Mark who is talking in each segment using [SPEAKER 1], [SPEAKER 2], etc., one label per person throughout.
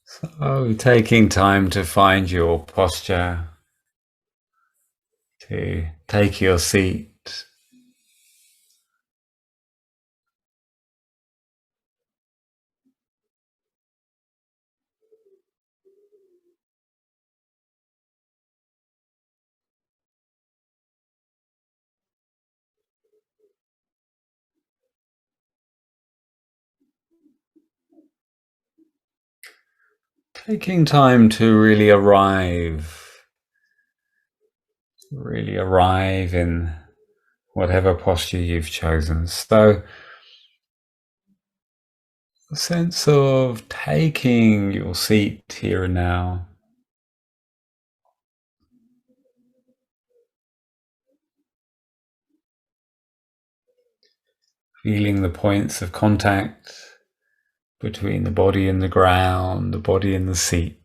[SPEAKER 1] So taking time to find your posture, to take your seat, taking time to really arrive in whatever posture you've chosen. So a sense of taking your seat here and now, feeling the points of contact between the body and the ground, the body and the seat.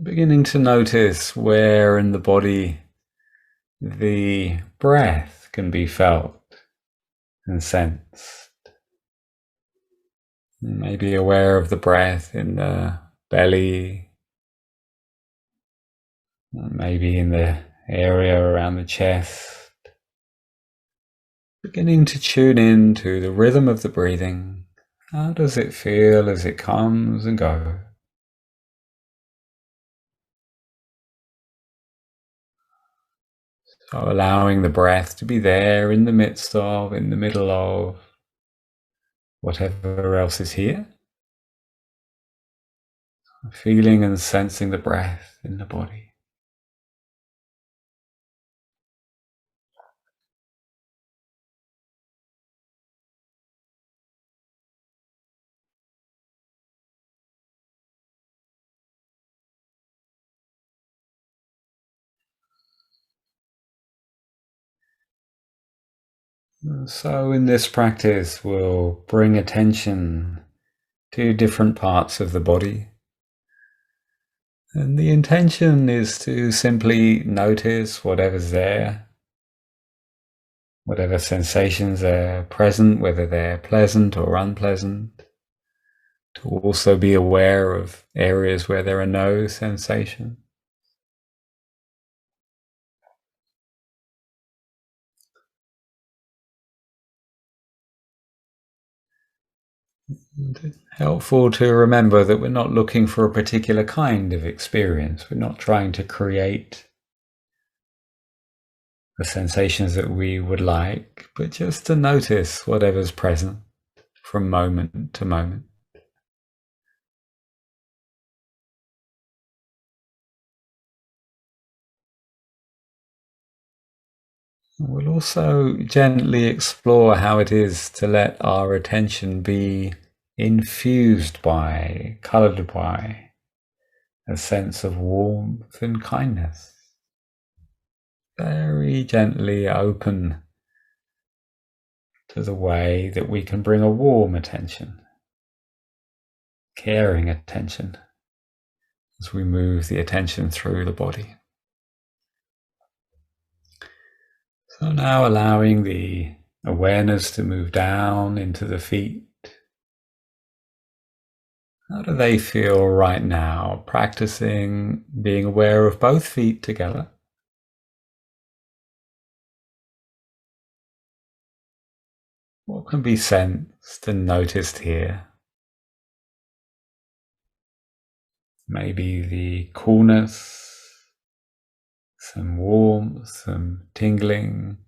[SPEAKER 1] Beginning to notice where in the body the breath can be felt and sensed. Maybe aware of the breath in the belly, maybe in the area around the chest. Beginning to tune in to the rhythm of the breathing. How does it feel as it comes and goes? So allowing the breath to be there in the midst of, in the middle of whatever else is here. Feeling and sensing the breath in the body. So in this practice, we'll bring attention to different parts of the body. And the intention is to simply notice whatever's there, whatever sensations are present, whether they're pleasant or unpleasant. To also be aware of areas where there are no sensations. And helpful to remember that we're not looking for a particular kind of experience. We're not trying to create the sensations that we would like, but just to notice whatever's present from moment to moment. We'll also gently explore how it is to let our attention be infused by, colored by a sense of warmth and kindness. Very gently open to the way that we can bring a warm attention, caring attention, as we move the attention through the body. So now allowing the awareness to move down into the feet. How do they feel right now? Practicing being aware of both feet together. What can be sensed and noticed here? Maybe the coolness, some warmth, some tingling,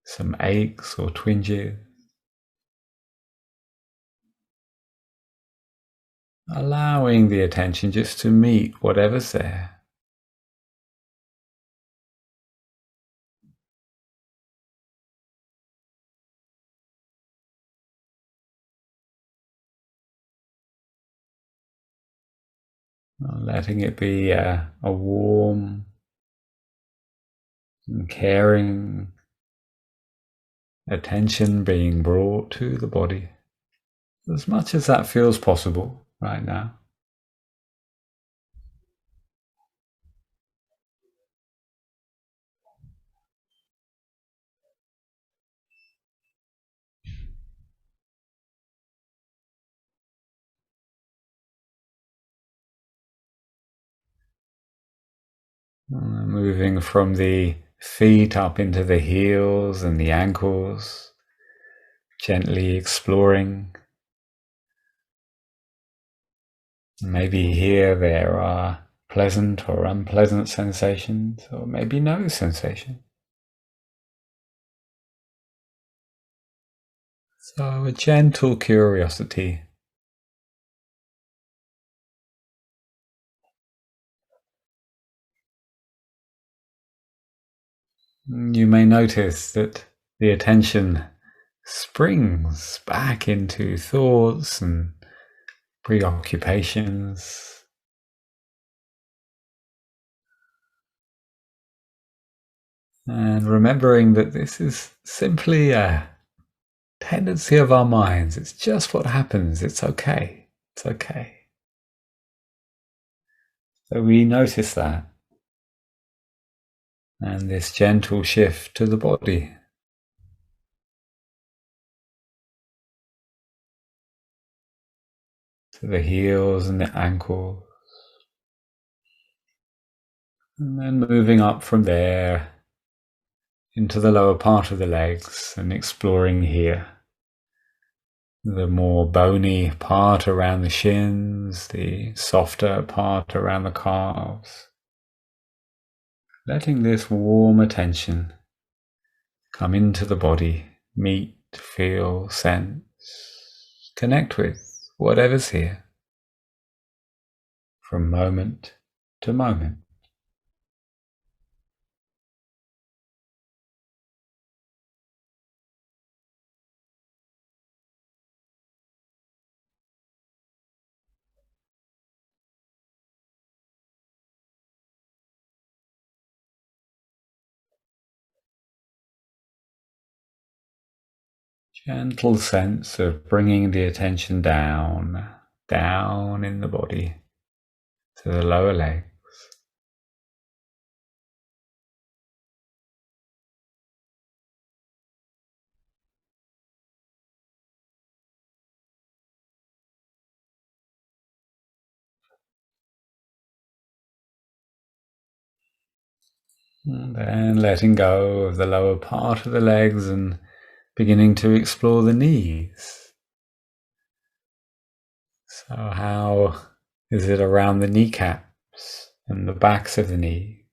[SPEAKER 1] some aches or twinges. Allowing the attention just to meet whatever's there. letting it be a warm and caring attention being brought to the body as much as that feels possible right now. Moving from the feet up into the heels and the ankles, gently exploring. Maybe here there are pleasant or unpleasant sensations, or maybe no sensation. So a gentle curiosity. You may notice that the attention springs back into thoughts and preoccupations. And remembering that this is simply a tendency of our minds. It's just what happens. It's okay. It's okay. So we notice that. And this gentle shift to the body. To the heels and the ankles. And then moving up from there into the lower part of the legs and exploring here. The more bony part around the shins, the softer part around the calves. Letting this warm attention come into the body, meet, feel, sense, connect with whatever's here from moment to moment. Gentle sense of bringing the attention down, down in the body to the lower legs. And then letting go of the lower part of the legs and beginning to explore the knees. So how is it around the kneecaps and the backs of the knees?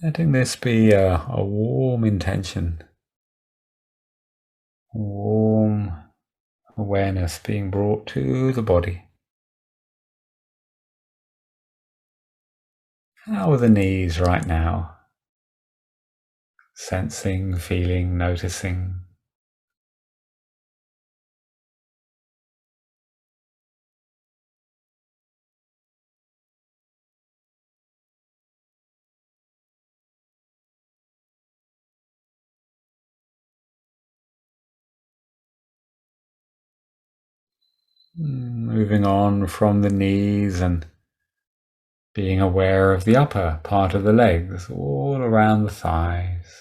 [SPEAKER 1] Letting this be a warm intention, warm awareness being brought to the body. How are the knees right now? Sensing, feeling, noticing. Moving on from the knees and being aware of the upper part of the legs, all around the thighs.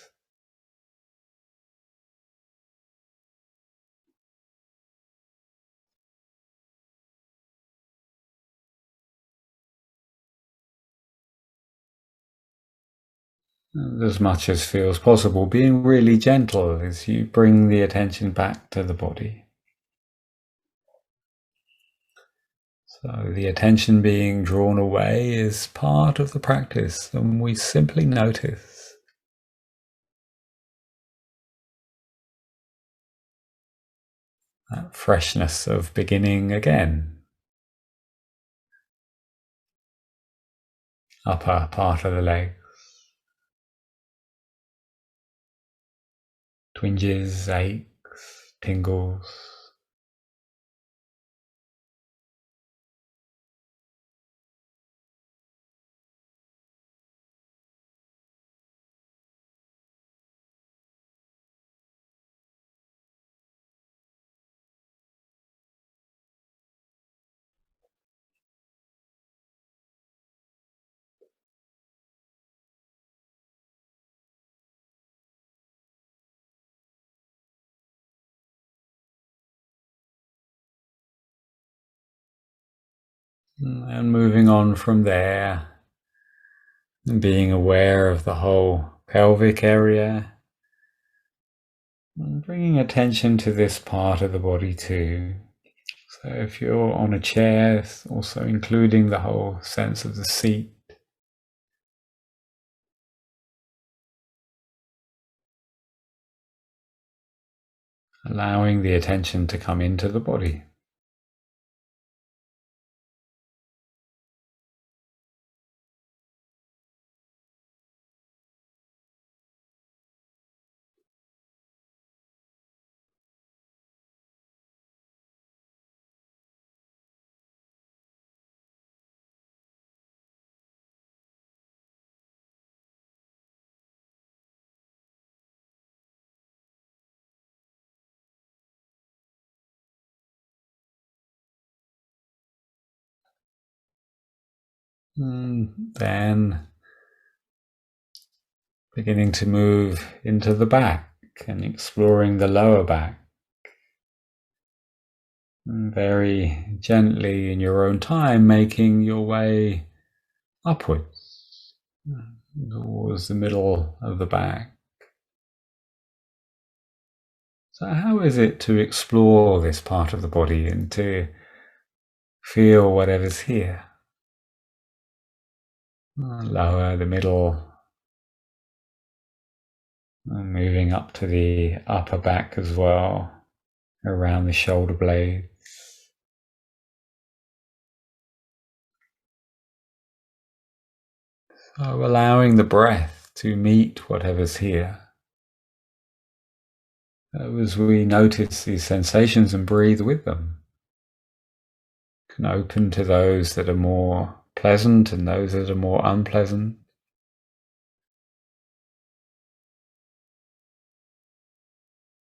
[SPEAKER 1] And as much as feels possible, being really gentle as you bring the attention back to the body. So the attention being drawn away is part of the practice, and we simply notice. That freshness of beginning again. Upper part of the legs. Twinges, aches, tingles. And moving on from there, and being aware of the whole pelvic area, and bringing attention to this part of the body too. So if you're on a chair, also including the whole sense of the seat. Allowing the attention to come into the body. Then beginning to move into the back and exploring the lower back. And very gently in your own time, making your way upwards towards the middle of the back. So how is it to explore this part of the body and to feel whatever's here? Lower, the middle, and moving up to the upper back as well, around the shoulder blades. So allowing the breath to meet whatever's here. As we notice these sensations and breathe with them, can open to those that are more pleasant and those that are more unpleasant.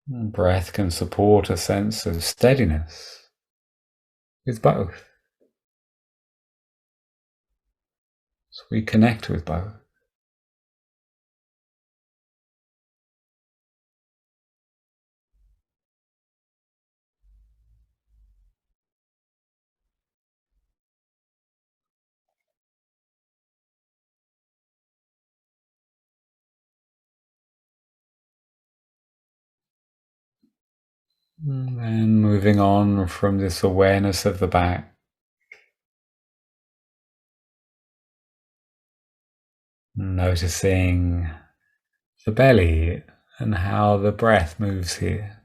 [SPEAKER 1] And breath can support a sense of steadiness with both. So we connect with both. And then moving on from this awareness of the back, noticing the belly and how the breath moves here.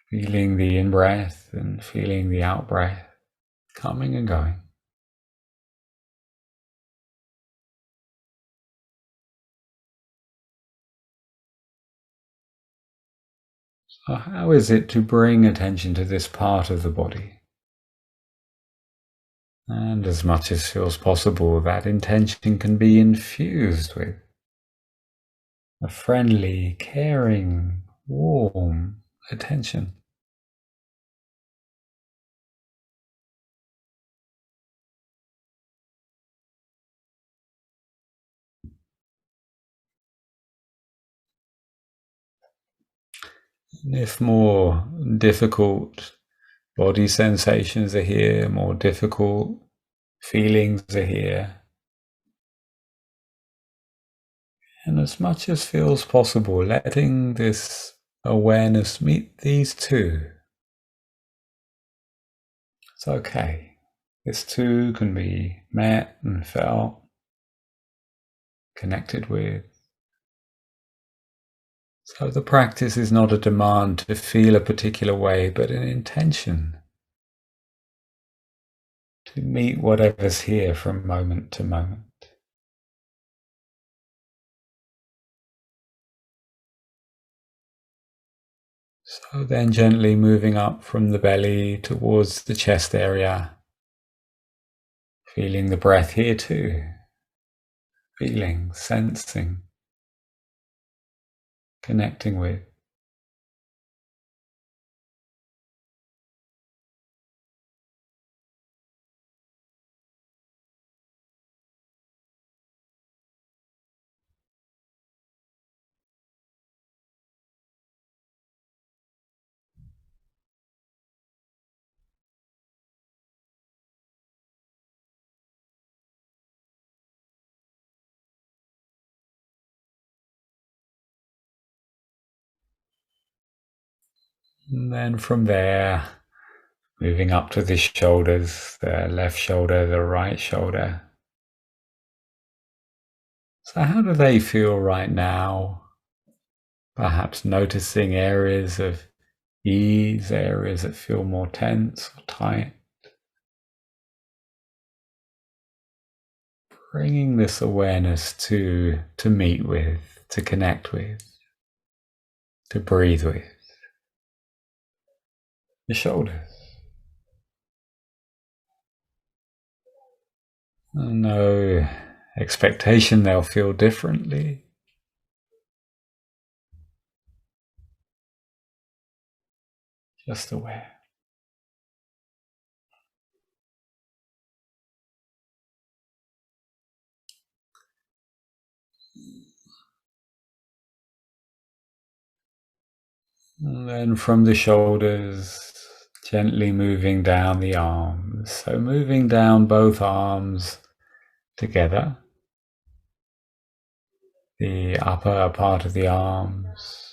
[SPEAKER 1] Feeling the in-breath and feeling the out-breath coming and going. So how is it to bring attention to this part of the body? And as much as feels possible, that intention can be infused with a friendly, caring, warm attention. And if more difficult body sensations are here, more difficult feelings are here, and as much as feels possible, letting this awareness meet these two. It's okay. This too can be met and felt, connected with. So the practice is not a demand to feel a particular way, but an intention to meet whatever's here from moment to moment. So then gently moving up from the belly towards the chest area, feeling the breath here too, feeling, sensing, connecting with. And then from there, moving up to the shoulders, the left shoulder, the right shoulder. So how do they feel right now? Perhaps noticing areas of ease, areas that feel more tense or tight. Bringing this awareness to meet with, to connect with, to breathe with the shoulders. No expectation they'll feel differently. Just aware. And then from the shoulders, gently moving down the arms. So moving down both arms together. The upper part of the arms.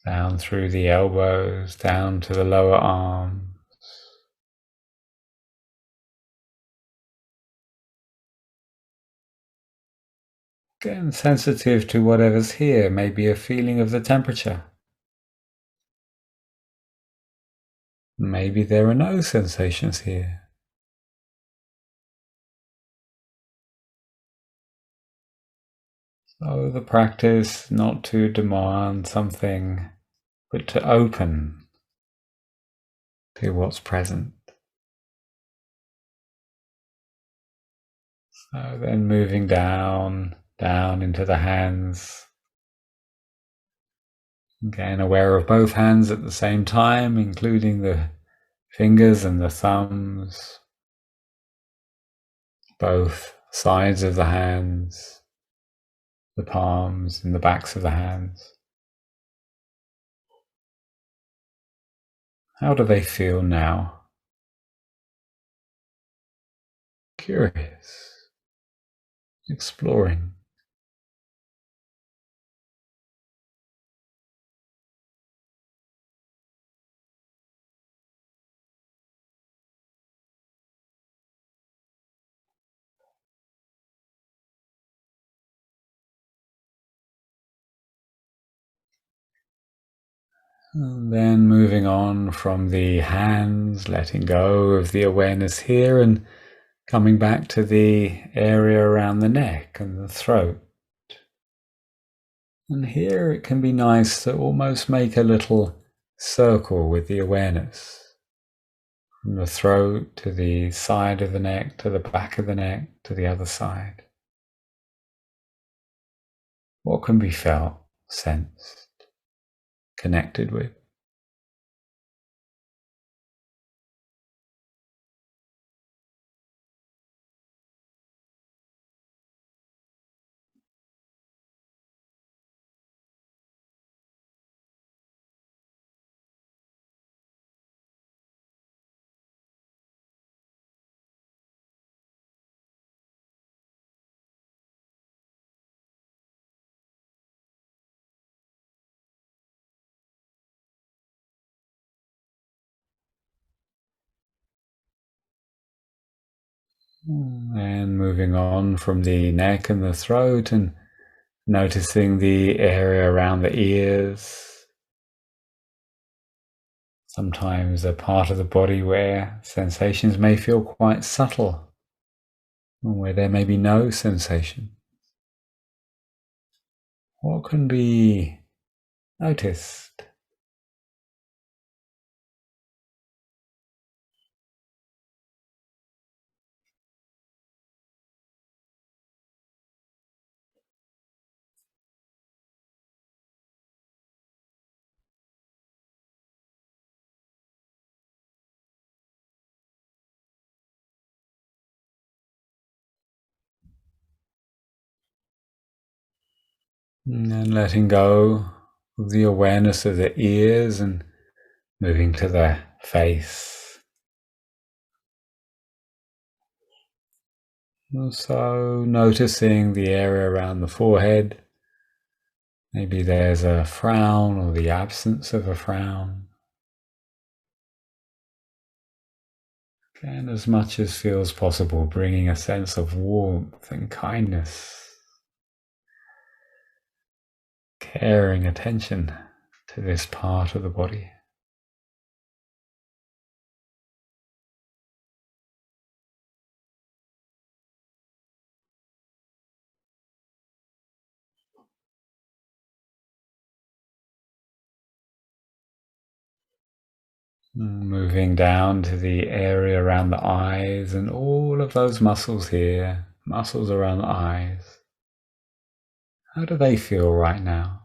[SPEAKER 1] Down through the elbows, down to the lower arms. Again, sensitive to whatever's here, maybe a feeling of the temperature. Maybe there are no sensations here. So the practice not to demand something, but to open to what's present. So then moving down into the hands. Again, aware of both hands at the same time, including the fingers and the thumbs, both sides of the hands, the palms and the backs of the hands. How do they feel now? Curious, exploring. And then moving on from the hands, letting go of the awareness here and coming back to the area around the neck and the throat. And here it can be nice to almost make a little circle with the awareness. From the throat to the side of the neck, to the back of the neck, to the other side. What can be felt, sensed, connected with? And moving on from the neck and the throat and noticing the area around the ears. Sometimes a part of the body where sensations may feel quite subtle, or where there may be no sensation. What can be noticed? And letting go of the awareness of the ears and moving to the face. So noticing the area around the forehead. Maybe there's a frown or the absence of a frown. And as much as feels possible, bringing a sense of warmth and kindness, caring attention to this part of the body. Moving down to the area around the eyes and all of those muscles here, muscles around the eyes. How do they feel right now?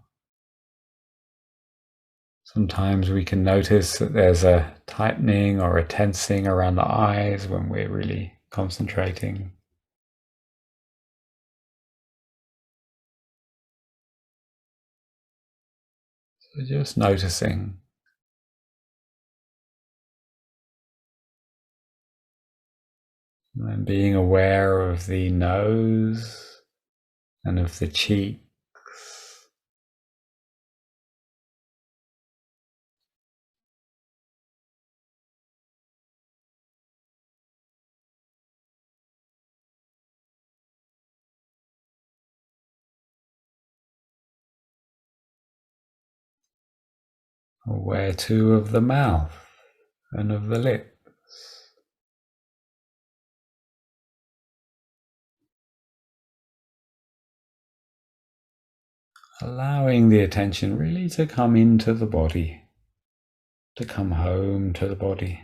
[SPEAKER 1] Sometimes we can notice that there's a tightening or a tensing around the eyes when we're really concentrating. So just noticing. And being aware of the nose and of the cheeks. Aware too of the mouth and of the lips. Allowing the attention really to come into the body, to come home to the body.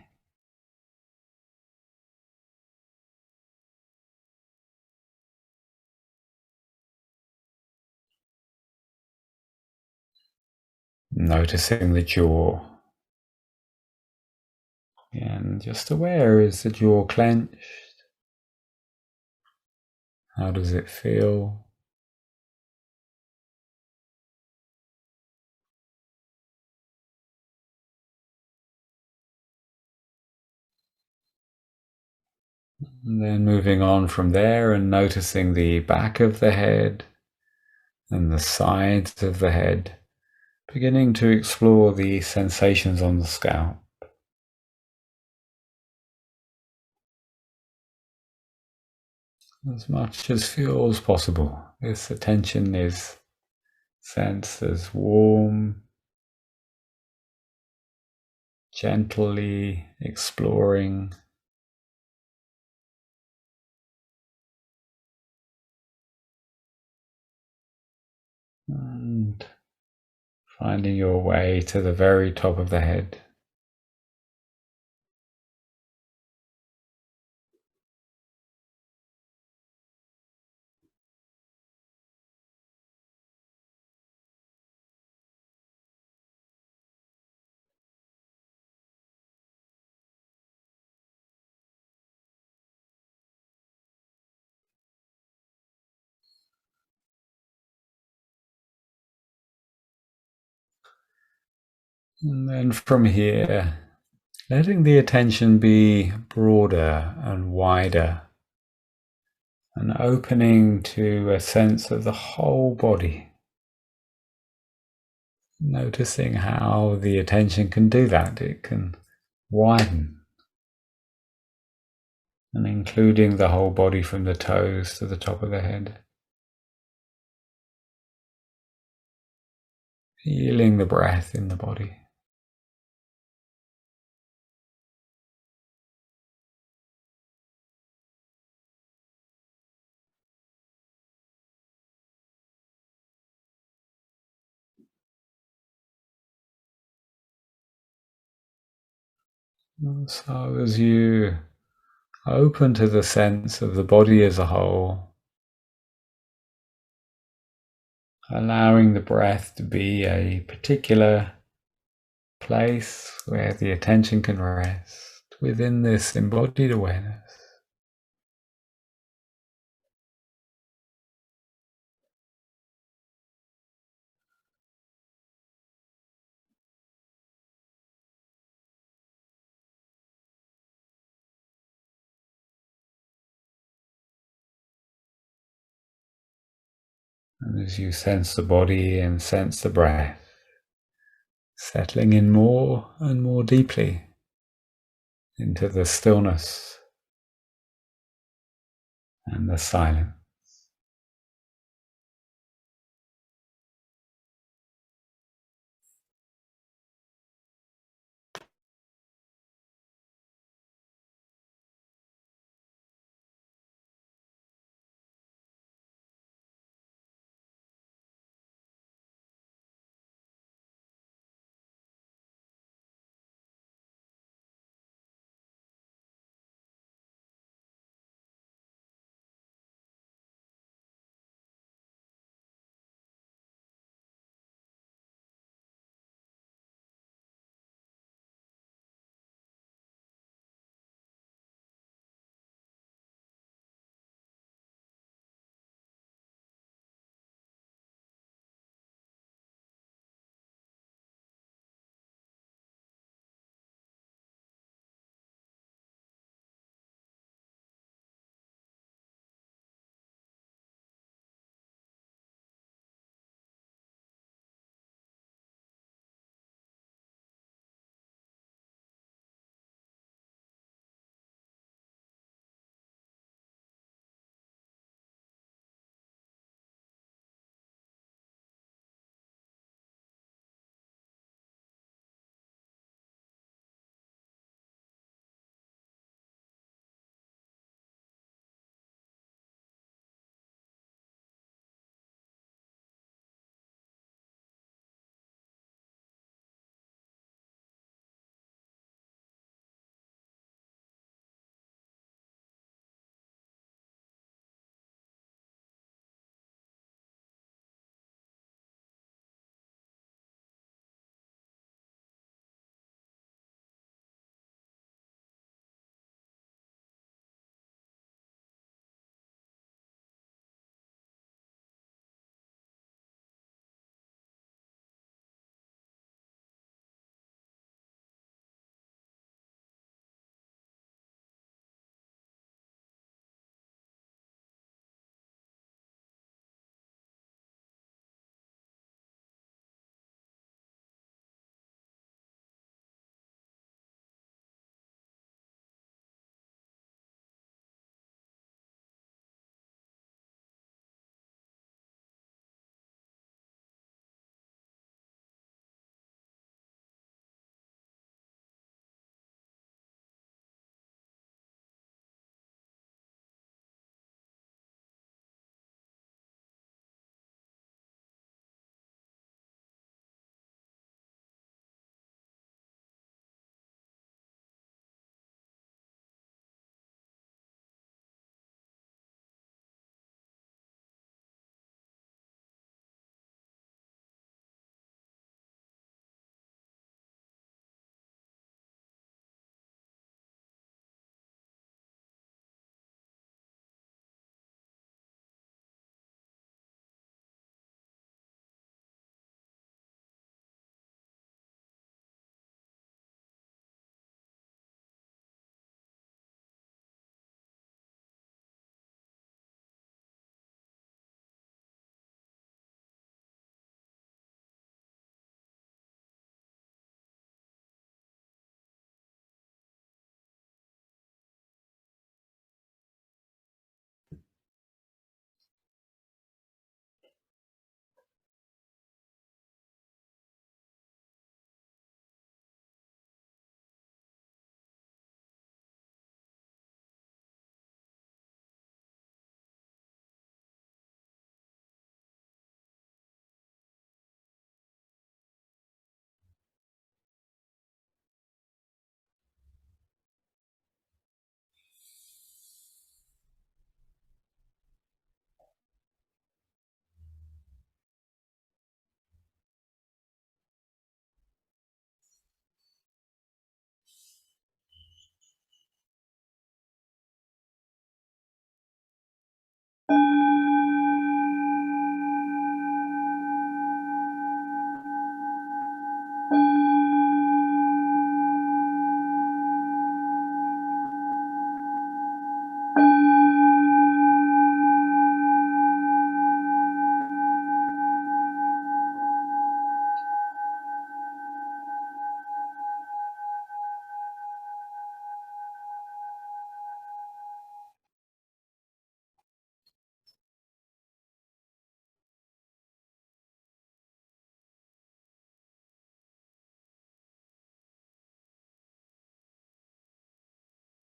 [SPEAKER 1] Noticing the jaw. And just aware, is the jaw clenched? How does it feel? And then moving on from there and noticing the back of the head and the sides of the head, beginning to explore the sensations on the scalp. As much as feels possible, this attention is sensed as warm, gently exploring. And finding your way to the very top of the head. And then from here, letting the attention be broader and wider, and opening to a sense of the whole body. Noticing how the attention can do that. It can widen, and including the whole body from the toes to the top of the head. Feeling the breath in the body. And so as you open to the sense of the body as a whole, allowing the breath to be a particular place where the attention can rest within this embodied awareness. And as you sense the body and sense the breath, settling in more and more deeply into the stillness and the silence.